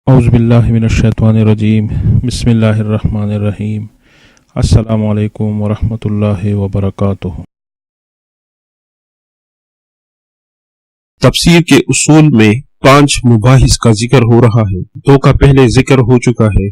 औज़ु बिल्लाहि मिनश्शैतानिर्रजीम बिस्मिल्लाहिर्रहमानिर्रहीम अस्सलामु अलैकुम वरहमतुल्लाहि वबरकातुहू। तफसीर के उसूल में 5 मुबाहिस का जिक्र हो रहा है। 2 का पहले जिक्र हो चुका है।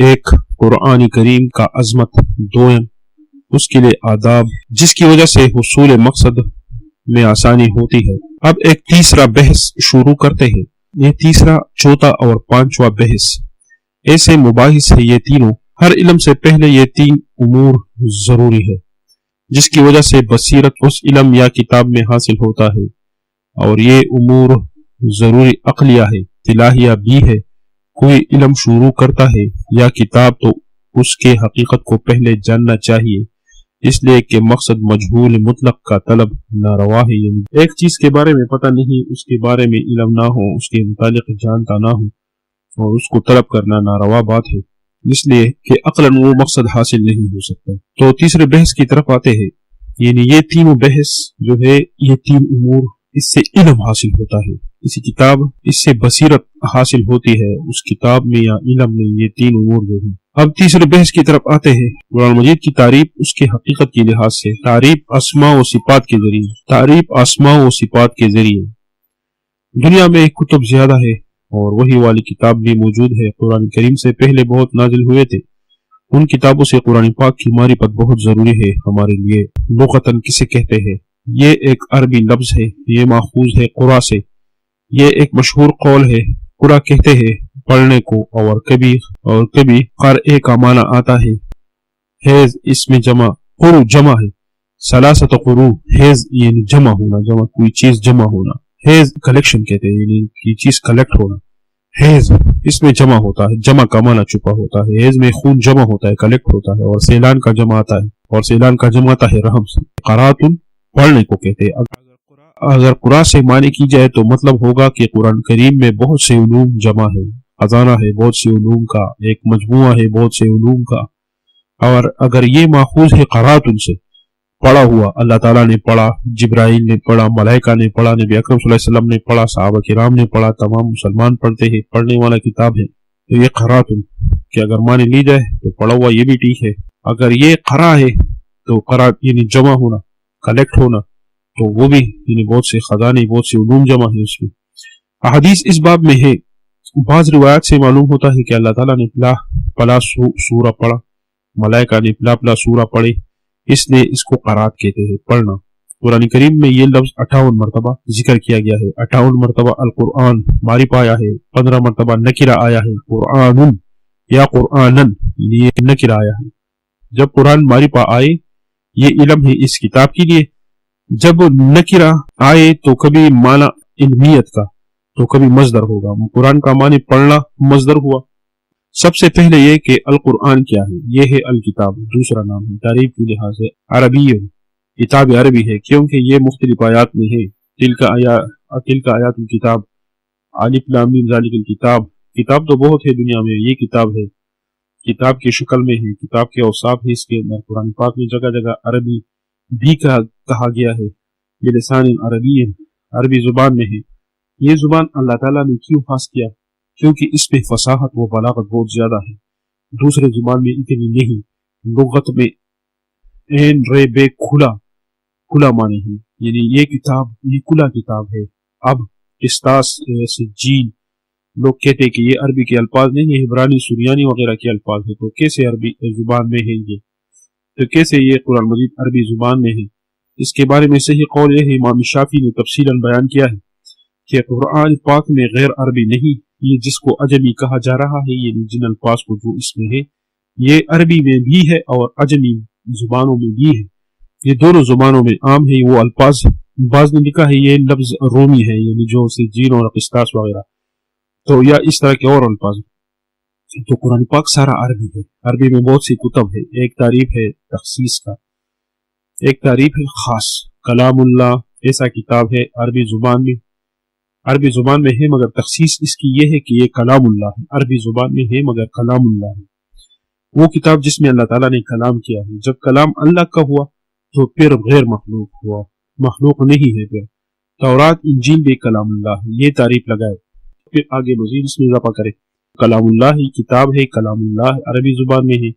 एक, कुरान करीम का अजमत। 2, उसके लिए आदाब जिसकी वजह से हुसूल मकसद में आसानी होती है। अब एक तीसरा बहस शुरू करते हैं। ये तीसरा, चौथा और 5वां बहस ऐसे मुबाहिस है। ये तीनों, हर इल्म से पहले ये 3 उमूर जरूरी है जिसकी वजह से बसीरत उस इल्म या किताब में हासिल होता है, और ये उमूर जरूरी अक्लिया है, तिलाहिया भी है। कोई इल्म शुरू करता है या किताब तो उसके हकीकत को पहले जानना चाहिए, इसलिए कि मकसद मजहूल मुतलक का तलब नारवा है। एक चीज के बारे में पता नहीं, उसके बारे में इल्म ना हो, उसके मुतालिक जानता ना हो और उसको तलब करना नारवा बात है, इसलिए कि अक्लन वो मकसद हासिल नहीं हो सकता। तो तीसरे बहस की तरफ आते हैं। यानी ये तीनों बहस जो है, ये 3 उमूर, इससे इल्म हासिल होता है, किसी किताब इससे बसीरत हासिल होती है उस किताब में या इल्म में, ये 3 उमूर जो है। अब तीसरे बहस की तरफ आते हैं। कुरान मजीद की तारीफ उसके हकीकत के लिहाज से, तारीफ अस्मा व सिफात के जरिए, तारीफ अस्मा व सिफात के जरिए। दुनिया में कुतुब ज्यादा है और वही वाली किताब भी मौजूद है। कुरान करीम से पहले बहुत नाजिल हुए थे। उन किताबों से कुरान पाक की मारिफत बहुत जरूरी है हमारे लिए। लुगतन किसे कहते हैं? ये एक अरबी लफ्ज है, ये माखूज है कुरा से। ये एक मशहूर कौल है। कुरा कहते हैं पढ़ने को, और कभी क़रए का माना आता है। हेज इसमें जमा, कुरु जमा है। सलासत कुरु, हेज यानी जमा होना, जमा कोई चीज जमा होना। हेज कलेक्शन कहते हैं, यानी की चीज कलेक्ट होना। हेज इसमें जमा होता है, जमा का माना छुपा होता है। हेज में खून जमा होता है, कलेक्ट होता है। और सैलान का जमा आता है, और सैलान का जमा आता है रहम से। क़रातुन पढ़ने को कहते हैं। अगर कुरान से माने की जाए तो मतलब होगा कि कुरान करीम में बहुत से उलूम जमा है, खजाना है बहुत से उलूम का, एक मजमुआ है बहुत से उलूम का। और अगर ये माखूज है क़रातुन से, पढ़ा हुआ, अल्लाह ताला ने पढ़ा, जिब्राइल ने पढ़ा, मलाइका ने पढ़ा, नबी अकरम सल्लल्लाहु अलैहि वसल्लम ने पढ़ा, सहाबा किराम ने पढ़ा, तमाम मुसलमान पढ़ते हैं, पढ़ने वाला किताब है। तो ये क़रातुन कि अगर माने ली जाए तो पढ़ा हुआ ये भी ठीक है। अगर ये क़रा है तो क़रा यानी जमा होना, कलेक्ट होना, तो वो भी यानी बहुत से खजाने, बहुत से उलूम जमा है उसमें। अहदीस इस बाब में है। बाज रिवायत से मालूम होता है कि अल्लाह ताला ने पला सूरा पढ़ा, मलाइका ने पला सूरा पढ़े, इसलिए इसको क़रात कहते हैं, पढ़ना। कुरान करीम में ये लफ्ज 58 मरतबा जिक्र किया गया है। 58 मरतबा अल कुरान मारिफ आया है, 15 मरतबा नकिरा आया है। कुरानुन या कुरानन, ये नकिरा आया है। जब कुरान मारिफा आए, ये इल्म है इस किताब के लिए। जब नकिरा आए तो कभी माना इल्मियत का, तो कभी मजदर होगा। कुरान का माने पढ़ना मजदर हुआ। सबसे पहले ये कि अल कुरान क्या है? ये है अल किताब, दूसरा नाम है तारीफ के लिहाज से अरबी, किताब अरबी है, क्योंकि ये मुख्तलिफ आयात में है। तिलका आयातुल किताब, अलिफ लाम मीम ज़ालिकल किताब। किताब तो बहुत है दुनिया में, ये किताब है, किताब की शक्ल में है, किताब के औसाफ है इसके अंदर। कुरान पाक में जगह जगह अरबी भी कहा गया है, बिलिसान अरबी, अरबी जुबान में है। ये जुबान अल्लाह ताला ने क्यों खास किया? क्योंकि इसमें फसाहत व बलागत बहुत ज्यादा है, दूसरे जुबान में इतनी नहीं। लुगत में एन रे बे खुला माने हैं, यानी ये किताब ये खुला किताब है। अब इस्तास जीन लोग कहते हैं कि ये अरबी के अल्फाज नहीं है, इब्रानी सुरियानी वगैरह के अल्फाज है। तो कैसे अरबी जुबान में है ये? तो कैसे ये कुरान मजीद अरबी जुबान में है? इसके बारे में सही कौल यह है, इमाम शाफी ने तफसीलन बयान किया है कि कुरान पाक में गैर अरबी नहीं, ये जिसको अजमी कहा जा रहा है, ये जिन अल्फाज को जो इसमें है, ये अरबी में भी है और अजमी जुबानों में भी है। ये दोनों जुबानों में आम है वो अल्फाज। बाज ने लिखा है ये लफ्ज रोमी है, यानी जो से जीन और किस्तास वगैरह, तो या इस तरह के और अल्फाज। तो कुरान पाक सारा अरबी है। अरबी में बहुत सी कुतब है। एक तारीफ है तखसीस का, एक तारीफ है खास। कलामुल्लाह ऐसा किताब है अरबी जुबान में, अरबी जुबान में है मगर तखसीस इसकी ये है कि ये कलामुल्लाह है, अरबी जुबान में है मगर कलामुल्लाह है। वो किताब जिसमें अल्लाह ताला ने कलाम किया है। जब कलाम अल्लाह का हुआ तो फिर गैर मखलूक हुआ, मखलूक नहीं है। फिर तौरात इंजील भी कलामुल्लाह है, ये तारीफ लगाए। फिर आगे मजीद इसमें इजाफा करे کلام اللہ ہی کتاب ہے، کلام اللہ عربی زبان میں ہے،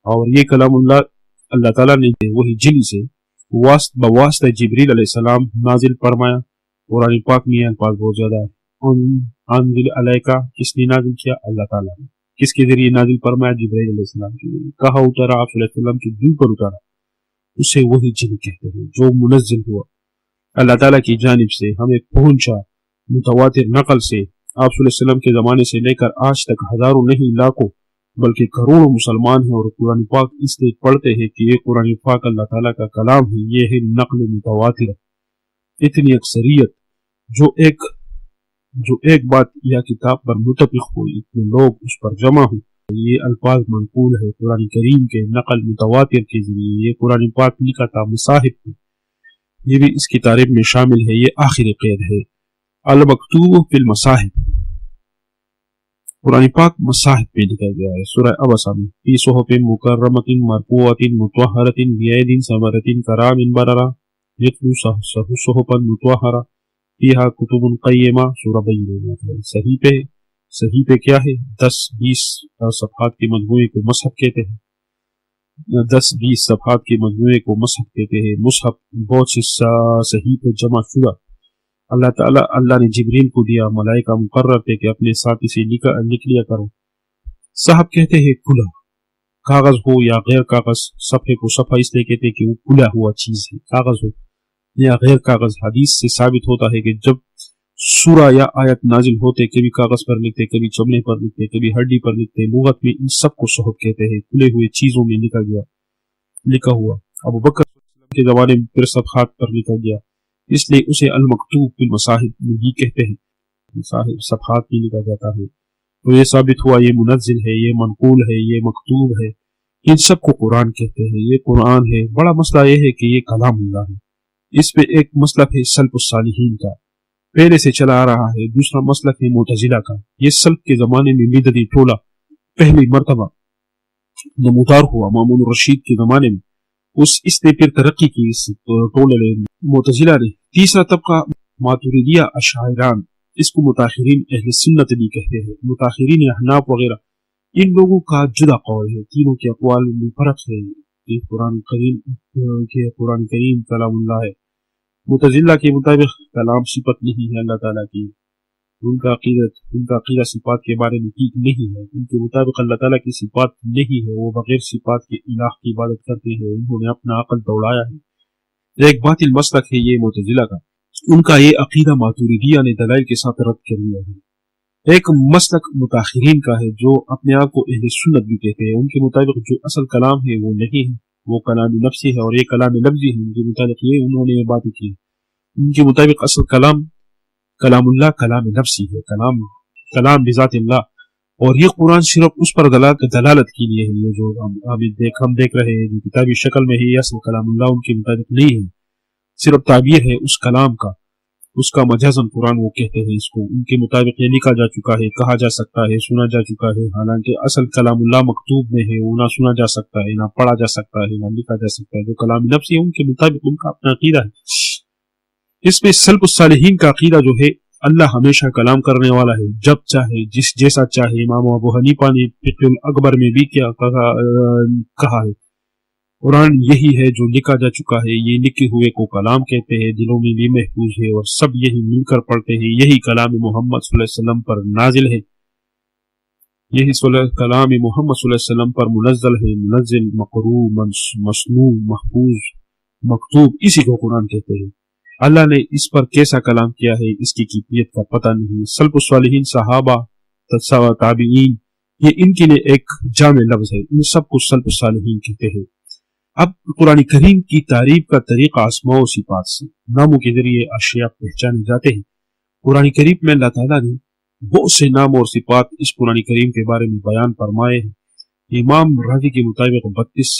اور یہ کلام اللہ تعالیٰ نے وہی جن سے بواسطہ جبریل علیہ السلام نازل فرمایا۔ قرآن پاک میں الفاظ بہت زیادہ ہے۔ انزل علیکا کس نے نازل کیا؟ اللہ تعالیٰ نے۔ کس کے ذریعے نازل فرمایا؟ جبریل علیہ السلام کے ذریعے۔ کہاں اترا؟ آپ صلی اللہ علیہ وسلم کے دل پر اترا، اسے وہی جن کہتے ہیں جو منزل ہوا اللہ تعالیٰ کی جانب سے، ہمیں پہنچا متواتر نقل سے۔ آپ صلی اللہ علیہ وسلم کے زمانے سے لے کر آج تک ہزاروں نہیں لاکھوں بلکہ کروڑوں مسلمان ہیں اور قرآن پاک اس لیے پڑھتے ہیں کہ یہ قرآن پاک اللہ تعالیٰ کا کلام ہے، یہ ہے نقل متواتر۔ اتنی اکثریت جو ایک بات یا کتاب پر متفق ہو، اتنے لوگ اس پر جمع ہوں، یہ الفاظ منقول ہے قرآن کریم کے نقل متواتر کے ذریعے۔ یہ قرآن پاک لکھا تھا مصاحف میں، یہ بھی اس کی تعریف میں شامل ہے۔ یہ آخری قید ہے، المکتوب فی المصاحف، قرآن پاک مصاحف پہ لکھا گیا ہے۔ سورہ ابسہ میں فی صحف مکرمۃ مرفوعۃ مطہرۃ بید ثمرۃ کرام بررہ یتلو صحفا مطہرہ فیہا کتب قیمہ۔ سورہ بینہ۔ صحیفے کیا ہے؟ 10-20 صفحات کے مجموعے کو مصحف کہتے ہیں۔ 10-20 صفحات کے مجموعے کو مصحف کہتے ہیں۔ مصحف بہت سے صحیفے جمع شدہ اللہ نے جبریل کو دیا، ملائکہ مقرر تھے کہ اپنے ساتھی سے لکھ لیا کرو۔ صحف کہتے ہیں کھلا کاغذ ہو یا غیر کاغذ، صفحے کو صفحہ اس لیے کہتے ہیں کہ وہ کھلا ہوا چیز ہے، کاغذ ہو یا غیر کاغذ۔ حدیث سے ثابت ہوتا ہے کہ جب سورہ یا آیت نازل ہوتے، کبھی کاغذ پر لکھتے، کبھی چمڑے پر لکھتے، کبھی ہڈی پر لکھتے۔ لغت میں ان سب کو صحف کہتے ہیں، کھلے ہوئے چیزوں میں لکھا ہوا۔ ابو بکر کے زمانے میں پھر صفحات پر لکھا گیا، اس لیے اسے المکتوب فی المصاحف ہی کہتے ہیں، مصاحف صفحات میں لکھا جاتا ہے۔ تو یہ ثابت ہوا یہ منزل ہے، یہ منقول ہے، یہ مکتوب ہے، ان سب کو قرآن کہتے ہیں، یہ قرآن ہے۔ بڑا مسئلہ یہ ہے کہ یہ کلام اللہ ہے۔ اس پہ ایک مسلک ہے سلف الصالحین کا، پہلے سے چلا آ رہا ہے۔ دوسرا مسلک ہے معتزلہ کا۔ یہ سلف کے زمانے میں بدعتی ٹولہ پہلی مرتبہ نمودار ہوا مامون الرشید کے زمانے میں، اس نے پھر ترقی کی اس ٹولے معتزلہ نے۔ تیسرا طبقہ ماتوریدیہ اشاعران، اس کو متاخرین اہل سنت بھی کہتے ہیں، متاخرین احناف وغیرہ۔ ان لوگوں کا جدا قول ہے، تینوں کے اقوال میں فرق ہے کہ قرآن کریم کلام اللہ ہے۔ معتزلہ کے مطابق کلام صفت نہیں ہے اللہ تعالیٰ کی، ان کا عقیدہ صفات کے بارے میں ٹھیک نہیں ہے۔ ان کے مطابق اللہ تعالیٰ کی صفات نہیں ہے، وہ بغیر صفات کے الہ کی عبادت کرتے ہیں، انہوں نے اپنا عقل دوڑایا ہے۔ ایک باطل مسلک ہے یہ معتزلہ کا، ان کا یہ عقیدہ ماتوریدیہ نے دلائل کے ساتھ رد کر دیا ہے۔ ایک مسلک متاخرین کا ہے جو اپنے آپ کو اہل سنت بھی کہتے ہیں، ان کے مطابق جو اصل کلام ہے وہ نہیں ہے، وہ کلام نفسی ہے، اور یہ کلام لفظی ہے۔ ان کے مطابق یہ انہوں نے یہ باتیں کی، ان کے مطابق اصل کلام اللہ کلام نفسی ہے، کلام بذات اللہ، اور یہ قرآن صرف اس پر دلالت کے لیے ہے۔ یہ جو ہم دیکھ رہے ہیں جو کتابی شکل میں ہے، یہ اصل کلام اللہ ان کے مطابق نہیں ہے، صرف تعبیر ہے اس کلام کا، اس کا مجازن قرآن وہ کہتے ہیں اس کو۔ ان کے مطابق یہ لکھا جا چکا ہے، کہا جا سکتا ہے، سنا جا چکا ہے، حالانکہ اصل کلام اللہ مکتوب میں ہے، وہ نہ سنا جا سکتا ہے، نہ پڑھا جا سکتا ہے، نہ لکھا جا سکتا ہے۔ جو کلام نفسی ہے ان کے مطابق ان کا اپنا عقیدہ ہے۔ اس میں سلف الصالحین کا عقیدہ جو ہے، اللہ ہمیشہ کلام کرنے والا ہے، جب چاہے، جیسا چاہے۔ امام ابو حنیفہ نے فقہ الاکبر میں بھی کیا کہا ہے، قرآن یہی ہے جو لکھا جا چکا ہے، یہ لکھے ہوئے کو کلام کہتے ہیں، دلوں میں بھی محفوظ ہے اور سب یہی مل کر پڑھتے ہیں، یہی کلام محمد صلی اللہ علیہ وسلم پر نازل ہے، یہی کلام محمد صلی اللہ علیہ وسلم پر منزل ہے، منزل، مقروء، مسموع، محفوظ، مکتوب، اسی کو قرآن کہتے ہیں۔ اللہ نے اس پر کیسا کلام کیا ہے اس کی کیفیت کا پتہ نہیں۔ سلف الصالحین، صحابہ، تابعین، یہ ان کے لیے ایک جامع لفظ ہے، ان سب کو سلف الصالحین کہتے ہیں۔ اب قرآن کریم کی تعریف کا طریقہ اسماء و صفات سے، ناموں کے ذریعے اشیاء پہچانے جاتے ہیں۔ قرآن کریم میں اللہ تعالیٰ نے بہت سے نام اور صفات اس قرآن کریم کے بارے میں بیان فرمائے ہیں۔ امام راضی کے مطابق 32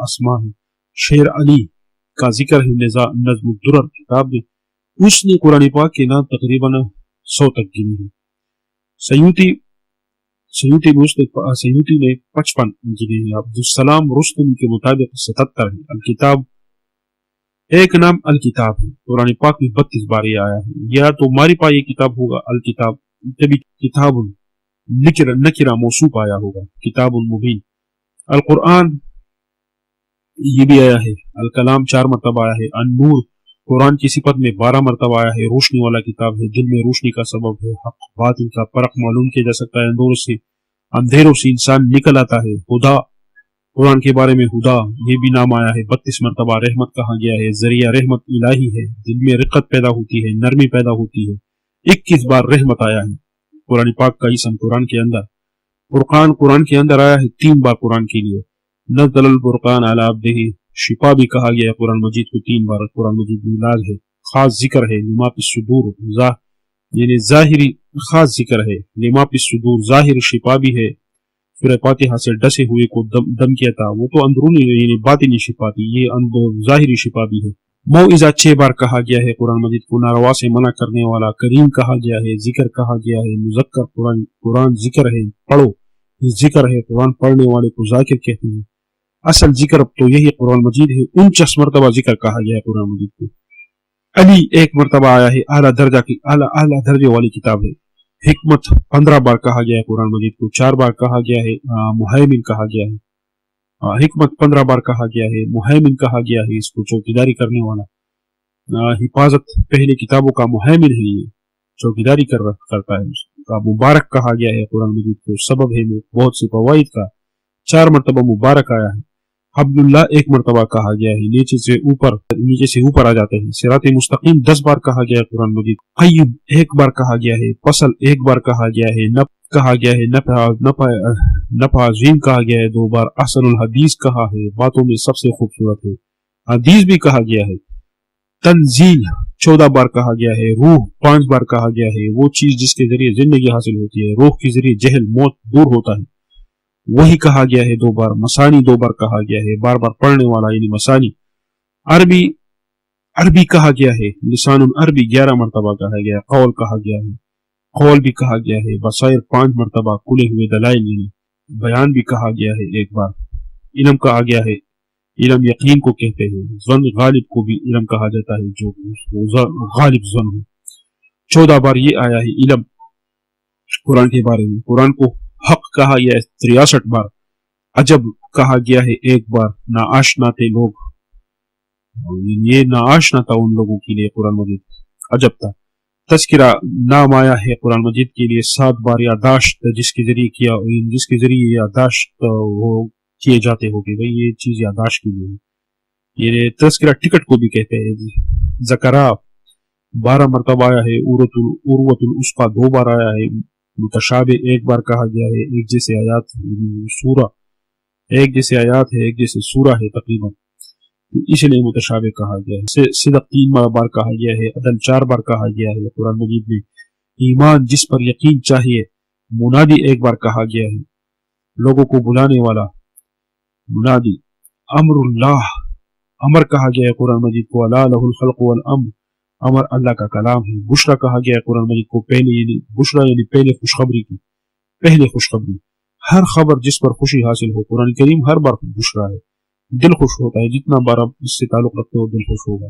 اسماء ہیں۔ شیر علی کا ذکر ہے نظم الدرر کتاب میں، اس نے قرآن پاک کے نام تقریباً 100 تک گنے ہیں۔ سیوطی نے 55 گنے ہیں۔ عبدالسلام رستمی کے مطابق 77 ہے۔ الکتاب، ایک نام الکتاب ہے، قرآن پاک میں 32 بار یہ آیا ہے۔ یا تو ہماری پاس یہ کتاب ہوگا الکتاب، کبھی کتاب नकिरा मौसूफ आया होगा। किताबुल मुबीन। अल कुरान ये भी आया है। अल कलाम 4 मरतबा आया है। अन-नूर कुरान की सिफत में 12 मरतबा आया है। रोशनी वाला किताब है, दिल में रोशनी का सबब है। हक बातिल का फर्क मालूम किया जा सकता है। अंधेरों से इंसान निकल आता है। हुदा कुरान के बारे में हुदा ये भी नाम आया है। 32 मरतबा रहमत कहा गया है। जरिया रहमत इलाही है। दिल में रिक्कत पैदा होती है, नरमी पैदा होती है। 21 बार रहमत आया है कुरान पाक का इसम कुरान के अंदर। फुरकान कुरान के अंदर आया है 3 बार कुरान के लिए। नज़्ज़लल फुरकान अला अब्दिही शिफा भी कहा गया है कुरान मजीद को 3 बार। कुरान मजीद में इलाज है, खास जिक्र है। लिमा फिस सुदूर यानी जाहिरी खास जिक्र है। लिमा फिस सुदूर जाहिर शिफा भी है। सूरह फातिहा से डसे हुए को दम किया था, वो तो अंदरूनी यानी बातिनी शिफा थी, ये जाहिरी शिफा भी है। मौइज़ा 6 बार कहा गया है कुरान मजीद को। नारवा से मना करने वाला करीम कहा गया है। जिक्र कहा गया है। मुज़क्कर कुरान जिक्र है, पढ़ो जिक्र है। कुरान पढ़ने वाले को जाकिर कहते हैं। असल जिक्र तो यही कुरान मजीद है। 49 मरतबा जिक्र कहा गया है कुरान मजीद को। अली 1 मरतबा आया है। आला दर्जे वाली किताब है। हिकमत 15 बार कहा गया है कुरान मजीद को। 4 बार कहा गया है। मुहैमिन कहा गया है। हिकमत 15 बार कहा गया है। मुहैमिन कहा गया है इसको, चौकीदारी करने वाला। हिफाजत पहले किताबों का मुहैमिन है, ये चौकीदारी करता है उसका। मुबारक कहा गया है कुरान मजीद को, सबब है बहुत सी फवाइद का। 4 मरतबा मुबारक आया है। अब्दुल्लाह 1 मरतबा कहा गया है। नीचे से ऊपर आ जाते हैं। सिरात मुस्तकीम 10 बार कहा गया है कुरान मजीद। क़य्यिम 1 बार कहा गया है। फसल 1 बार कहा गया है। नफ़ कहा गया है। नफ़ा अज़ीम कहा गया है 2 बार। अहसनुल हदीस कहा है, बातों में सबसे खूबसूरत है। हदीस भी कहा गया है। तंजील 14 बार कहा गया है। रूह 5 बार कहा गया है। वो चीज जिसके जरिए जिंदगी हासिल होती है, रूह के जरिए जहल मौत दूर होता है, वही कहा गया है 2 बार। मसानी 2 बार कहा गया है, बार बार पढ़ने वाला यानी मसानी। अरबी कहा गया है। लिसानुल अरबी 11 मरतबा कहा गया है। कौल कहा गया है। कौल भी कहा गया है। बसायर 5 मरतबा। खुले हुए दलाइल यानी बयान भी कहा गया है 1 बार। इल्म कहा गया है। इल्म यकीन को कहते हैं। ज़न गालिब को भी इल्म कहा जाता है, जो गालिब ज़न हो। 14 बार ये आया है इल्म कुरान के बारे में। कुरान को हक कहा गया है 63 बार। अजब कहा गया है 1 बार। नाआशना थे लोग, ये नाआशना था उन लोगों के लिए कुरान मजीद, अजब था। तज़किरा नाम आया है कुरान मजीद के लिए 7 बार। यादाश्त जिसके जरिए यादाश्त वो किए जाते हो कि भाई ये चीज यादाश्त के लिए है। ये तज़किरा टिकट को भी कहते हैं। ज़करा 12 मरतबा आया है। उर्वतुल उसका 2 बार आया है। मुतशाबे 1 बार कहा गया है। एक जैसे आयात सूरा, एक जैसे आयात है, एक जैसे सूरा है तकरीबन, इसलिए मुतशाबे कहा गया है। सिदक 3 बार कहा गया है। अदल 4 बार कहा गया है कुरान मजीद में। ईमान जिस पर यकीन चाहिए, मुनादी 1 बार कहा गया है, लोगों को बुलाने वाला मुनादी। अमरुल्लाह अमर कहा गया है कुरान मजीद को। अला लहुल खल्क़ वल अम्र अमर अल्लाह का कलाम है। बुशरा कहा गया है कुरान मजीद को। पहले यानी बुशरा यानी पहले खुशखबरी की, पहले खुशखबरी। हर खबर जिस पर खुशी हासिल हो, कुरान करीम हर बार बुशरा है, दिल खुश होता है। जितना बार आप इससे ताल्लुक रखते हो दिल खुश होगा।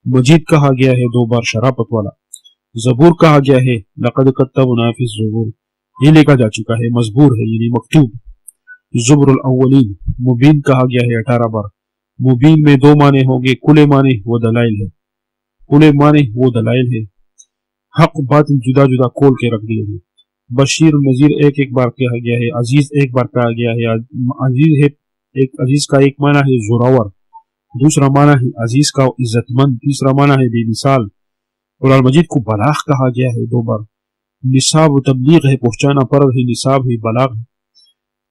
मजीद कहा गया है 2 बार, शराफत वाला। जबूर कहा गया है। लक़द कत्तबना फ़ी ज़ुबूर ये लिखा जा चुका है, मजबूर है यानी मकतूब। ज़ुबरुल अव्वलीन मुबीन कहा गया है 18 बार। मुबीन में 2 माने होंगे। कुले माने वो दलाइल है, कुले माने वो दलाइल है। हक बातिल जुदा जुदा खोल के रख दिए हैं। बशीर नजीर 1 बार कहा गया है। अजीज 1 बार कहा गया है। अजीज है अजीज का एक माना है जोरावर, दूसरा माना है अजीज का इज्जतमंद, तीसरा माना है बेमिसाल। कुरान मजीद को बलाग कहा गया है 2 बार। निसाब तबलीग है, पहुंचाना फर्ज है। निसाब है, बलाग है।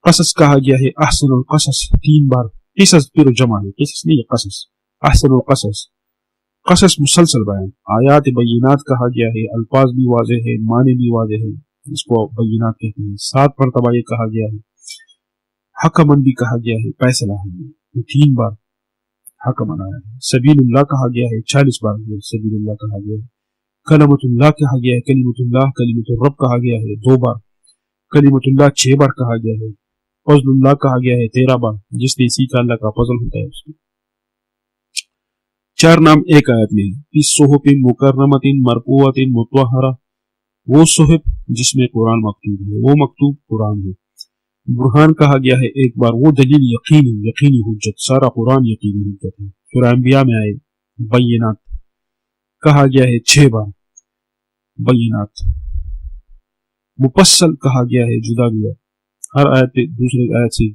कसस कहा गया है। अहसनुल कसस 3 बार। किसस फिर जमा है, किसस नहीं है कसस। अहसनुल कसस, कसस मुसलसल बयान। आयात बय्यिनात कहा गया है। अल्फाज भी वाज़े है, माने भी वाज़े है, इसको बय्यिनात कहते हैं। 7 मरतबा ये कहा गया है। हकमन भी कहा गया है, फैसला है। 3 बार हकमन आया है। सबीलुल्लाह कहा गया है 40 बार। सबीलुल्लाह कहा गया है। कलमतुल्लाह कहा गया है। कलिमतुल्लाह कलिमतुर रब कहा गया है 2 बार। कलिमतुल्लाह 6 बार कहा गया है। फज़लुल्लाह कहा गया है 13 बार। जिसने सीखा अल्लाह का फजल होता है उसके। 4 नाम एक आयत में। इस सुहुफिन मुकर्रमतिन मरफूअतिन मुतहहरा وہ صحف جس میں قرآن مکتوب ہے، وہ مکتوب قرآن ہے۔ برہان کہا گیا ہے ایک بار، وہ دلیل یقینی حجت، سارا قرآن یقینی حجت ہے۔ سورہ انبیاء میں آئے بینات کہا گیا ہے 6 بار، بینات مفصل کہا گیا ہے، جدا گیا، ہر آیت دوسرے آیت سے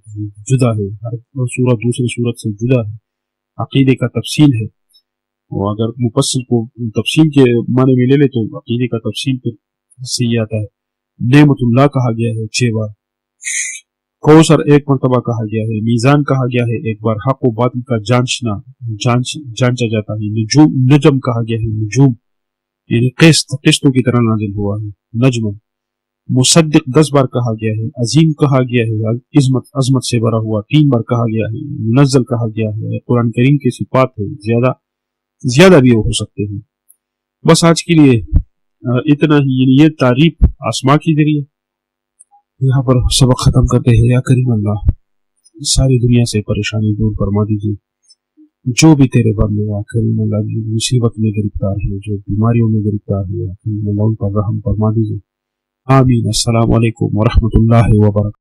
جدا ہے، ہر سورت دوسرے سورت سے جدا ہے، عقیدے کا تفصیل ہے۔ اور اگر مفصل کو تفصیل کے معنی میں لے لے تو عقیدے کا تفصیل پھر سے یہ آتا ہے۔ نعمت اللہ کہا گیا ہے 6 بار، کوثر 1 مرتبہ کہا گیا ہے، میزان کہا گیا ہے ایک بار، حق و باطل کا جانچا جاتا ہے۔ نجم کہا گیا ہے، نجوم یعنی قسطوں کی طرح نازل ہوا ہے، نجم۔ مصدق 10 بار کہا گیا ہے، عظیم کہا گیا ہے، عظمت سے بھرا ہوا 3 بار کہا گیا ہے، منزل کہا گیا ہے۔ قرآن کریم کی صفات ہے، زیادہ بھی ہو سکتے ہیں۔ بس آج کے لیے اتنا ہی، یعنی یہ تعریف آسما کے ذریعے یہاں پر سبق ختم کرتے ہیں۔ یا کریم اللہ ساری دنیا سے پریشانی دور فرما دیجیے، جو بھی تیرے بندے یا کریم اللہ جو مصیبت میں گرفتار ہے، جو بیماریوں میں گرفتار ہے، یا کریم اللہ ان پر رحم فرما دیجیے۔ آمین۔ السلام علیکم ورحمۃ اللہ وبرکاتہ۔